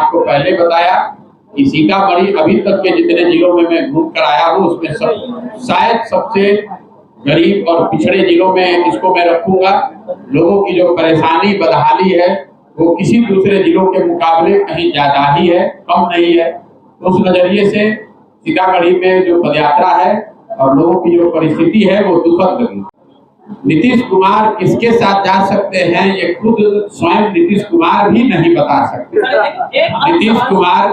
आपको पहले बताया कि सीतामढ़ी अभी तक के जितने जिलों में मैं घूम कर आया हूँ उसमें शायद सबसे गरीब और पिछड़े जिलों में इसको मैं रखूंगा। लोगों की जो परेशानी बदहाली है वो किसी दूसरे जिलों के मुकाबले कहीं ज्यादा ही है, कम नहीं है। तो उस नजरिए से सीतामढ़ी में जो पदयात्रा है और लोगों की जो परिस्थिति है वो दुखद लगी। नीतीश कुमार किसके साथ जा सकते हैं ये खुद स्वयं नीतीश कुमार भी नहीं बता सकते। नीतीश कुमार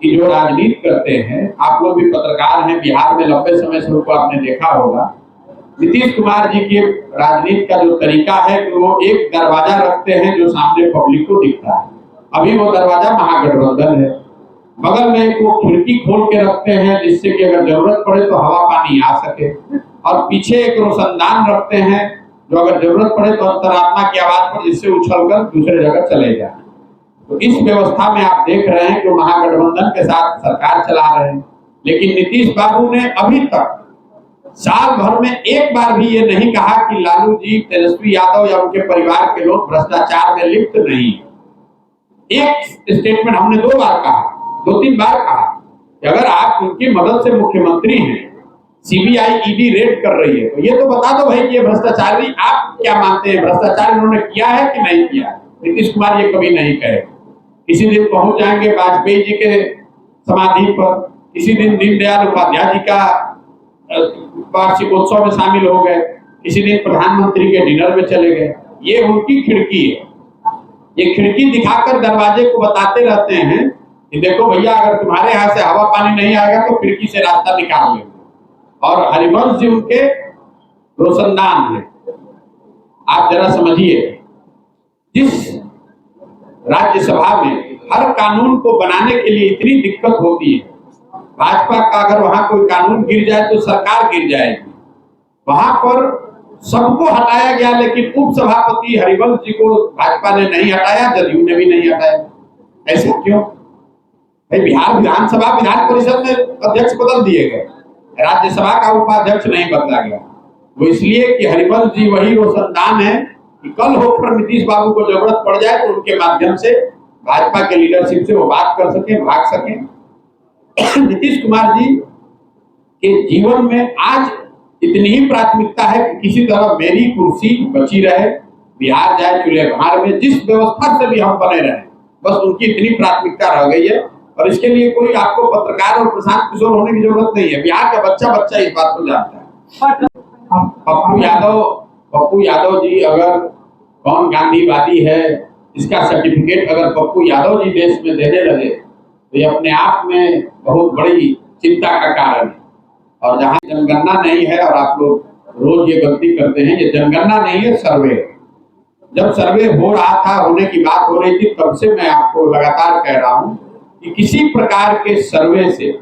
की जो राजनीति करते हैं, आप लोग भी पत्रकार हैं, बिहार में लंबे समय से उनको आपने देखा होगा। नीतीश कुमार जी की राजनीति का जो तरीका है कि वो एक दरवाजा रखते हैं जो सामने पब्लिक को दिखता है। अभी वो दरवाजा महागठबंधन है, बगल में एक वो खिड़की खोल के रखते हैं जिससे कि अगर जरूरत पड़े तो हवा पानी आ सके, और पीछे एक रोशनदान रखते हैं जो अगर जरूरत पड़े तो अंतरात्मा की आवाज पर जिससे उछलकर दूसरे जगह चले जाए। तो इस व्यवस्था में आप देख रहे हैं कि महागठबंधन के साथ सरकार चला रहे हैं, लेकिन नीतीश बाबू ने अभी तक साल भर में एक बार भी ये नहीं कहा कि लालू जी, तेजस्वी यादव या उनके परिवार के लोग भ्रष्टाचार में लिप्त नहीं। एक स्टेटमेंट हमने 2 बार कहा, 2-3 बार कहा कि अगर आप उनकी मदद से मुख्यमंत्री हैं, सीबीआई ईडी रेड कर रही है, तो ये तो बता दो भाई कि ये भ्रष्टाचारी, आप क्या मानते हैं भ्रष्टाचार इन्होंने किया है कि नहीं किया। नीतीश कुमार ये कभी नहीं कहे। किसी दिन पहुंच जाएंगे वाजपेयी जी के समाधि पर, किसी दिन दीनदयाल उपाध्याय जी का वार्षिकोत्सव में शामिल हो गए, किसी दिन प्रधानमंत्री के डिनर में चले गए। ये उनकी खिड़की है। ये खिड़की दिखाकर दरवाजे को बताते रहते हैं कि देखो भैया, अगर तुम्हारे यहाँ से हवा पानी नहीं आएगा तो खिड़की से रास्ता निकाल लेंगे। और हरिवंश जी उनके रोशनदान है। आप जरा समझिए, जिस राज्यसभा में हर कानून को बनाने के लिए इतनी दिक्कत होती है, भाजपा का अगर वहां कोई कानून गिर जाए तो सरकार गिर जाएगी, वहां पर सबको हटाया गया, लेकिन उप सभापति हरिवंश जी को भाजपा ने नहीं हटाया, जदयू ने भी नहीं हटाया। ऐसा क्यों? बिहार विधानसभा विधान परिषद में अध्यक्ष बदल दिए गए, राज्यसभा का उपाध्यक्ष नहीं बदला गया। वो इसलिए कि हरिवंश जी वही रोशनदान है कि कल होकर नीतीश बाबू को जरूरत पड़ जाए तो उनके माध्यम से भाजपा के लीडरशिप से वो बात कर सके, भाग सके। नीतीश कुमार जी के जीवन में आज इतनी ही प्राथमिकता है कि किसी तरह मेरी कुर्सी बची रहे, बिहार जाए चूल्हे भार में, जिस व्यवस्था से भी हम बने रहे, बस उनकी इतनी प्राथमिकता रह गई है। और इसके लिए कोई आपको पत्रकार और प्रशांत किशोर होने की जरूरत नहीं है, बिहार का बच्चा बच्चा इस बात को जानता है। पप्पू यादव जी अगर कौन गांधीवादी है, इसका सर्टिफिकेट अगर पप्पू यादव जी देश में देने लगे तो ये अपने आप में बहुत बड़ी चिंता का कारण है। और जहाँ जनगणना नहीं है, और आप लोग रोज ये गलती करते हैं, ये जनगणना नहीं है, सर्वे। जब सर्वे हो रहा था, होने की बात हो रही थी, तब से मैं आपको लगातार कह रहा हूँ कि किसी प्रकार के सर्वे से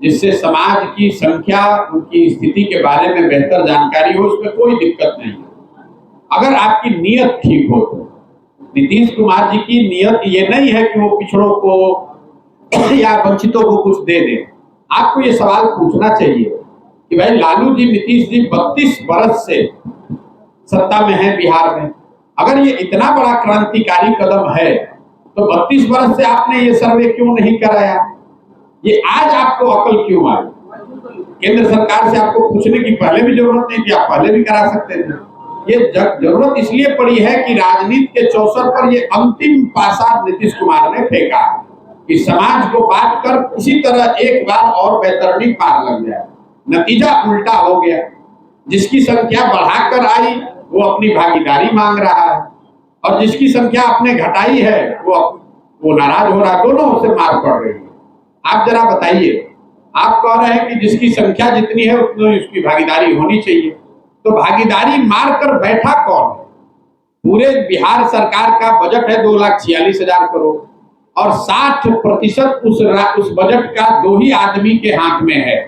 जिससे समाज की संख्या, उनकी स्थिति के बारे में बेहतर जानकारी हो, उसमें कोई दिक्कत नहीं है, अगर आपकी नीयत ठीक हो तो। नीतीश कुमार जी की नीयत ये नहीं है कि वो पिछड़ों को या वंचितों को कुछ दे दे। आपको ये सवाल पूछना चाहिए कि भाई लालू जी, नीतीश जी 32 बरस से सत्ता में है बिहार में, अगर ये इतना बड़ा क्रांतिकारी कदम है तो 32 बरस से आपने ये सर्वे क्यों नहीं कराया? ये आज आपको अकल क्यों आई? केंद्र सरकार से आपको पूछने की पहले भी जरूरत नहीं थी, आप पहले भी करा सकते थे। ये जरूरत इसलिए पड़ी है कि राजनीति के चौसर पर ये अंतिम पासा नीतीश कुमार ने फेंका कि समाज को बांट कर किसी तरह एक बार और बेहतरीन पार लग जाए। नतीजा उल्टा हो गया, जिसकी संख्या बढ़ाकर आई वो अपनी भागीदारी मांग रहा है, और जिसकी संख्या आपने घटाई है वो नाराज हो रहा है। दोनों से मार पड़ रही है। आप जरा बताइए, आप कह रहे हैं कि जिसकी संख्या जितनी है उतनी उसकी भागीदारी होनी चाहिए, तो भागीदारी मार कर बैठा कौन है? पूरे बिहार सरकार का बजट है 2,46,000 करोड़, और 60% उस बजट का 2 ही आदमी के हाथ में है,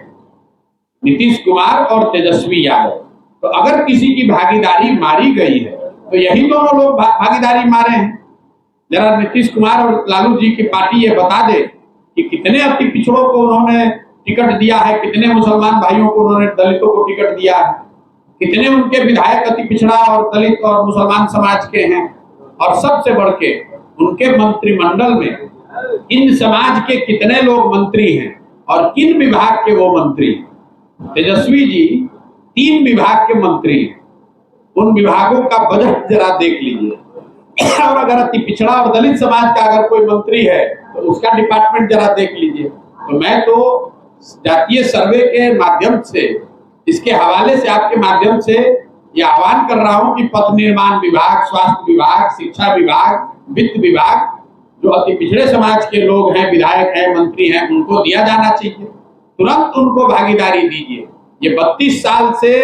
नीतीश कुमार और तेजस्वी यादव। तो अगर किसी की भागीदारी मारी गई है तो यही दोनों लोग भागीदारी मारे हैं। जरा नीतीश कुमार और लालू जी की पार्टी ये बता दे कि कितने अति पिछड़ों को उन्होंने टिकट दिया है, कितने मुसलमान भाइयों को उन्होंने, दलितों को टिकट दिया है, कितने उनके विधायक अति पिछड़ा और दलित और मुसलमान समाज के हैं, और सबसे बढ़ के उनके मंत्रिमंडल में इन समाज के कितने लोग मंत्री हैं और किन विभाग के वो मंत्री हैं। तेजस्वी जी 3 विभाग के मंत्री हैं, उन विभागों का बजट जरा देख लीजिए। और अगर अति पिछड़ा और दलित समाज का अगर कोई मंत्री है तो उसका डिपार्टमेंट जरा देख लीजिए। तो मैं तो जातीय सर्वे के माध्यम से, इसके हवाले से, आपके माध्यम से ये आह्वान कर रहा हूं कि पथ निर्माण विभाग, स्वास्थ्य विभाग, शिक्षा विभाग, वित्त विभाग, जो अति पिछड़े समाज के लोग हैं, विधायक हैं, मंत्री हैं, उनको दिया जाना चाहिए। तुरंत उनको भागीदारी दीजिए। ये 32 साल से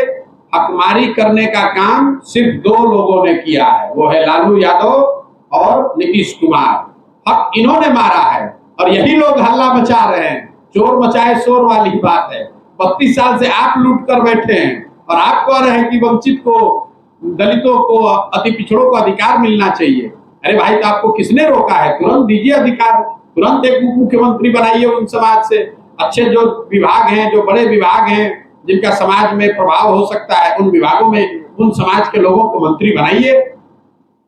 हकमारी करने का काम सिर्फ 2 लोगों ने किया है, वो है लालू यादव और नीतीश कुमार। हक इन्होंने मारा है और यही लोग हल्ला मचा रहे हैं। चोर मचाए शोर वाली बात है। 32 साल से आप लूट कर बैठे हैं और आप कह रहे हैं कि वंचित को, दलितों को, अति पिछड़ों को अधिकार मिलना चाहिए। अरे भाई, तो आपको किसने रोका है? तुरंत दीजिए अधिकार, तुरंत एक उप मुख्यमंत्री बनाइए उन समाज से। अच्छे जो विभाग हैं, जो बड़े विभाग हैं, जिनका समाज में प्रभाव हो सकता है, उन विभागों में उन समाज के लोगों को मंत्री बनाइए।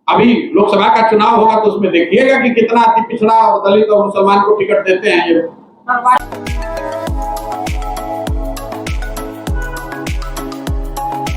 अभी लोकसभा का चुनाव होगा तो उसमें देखिएगा कि कितना अति पिछड़ा और दलित और मुसलमान को टिकट देते हैं ये।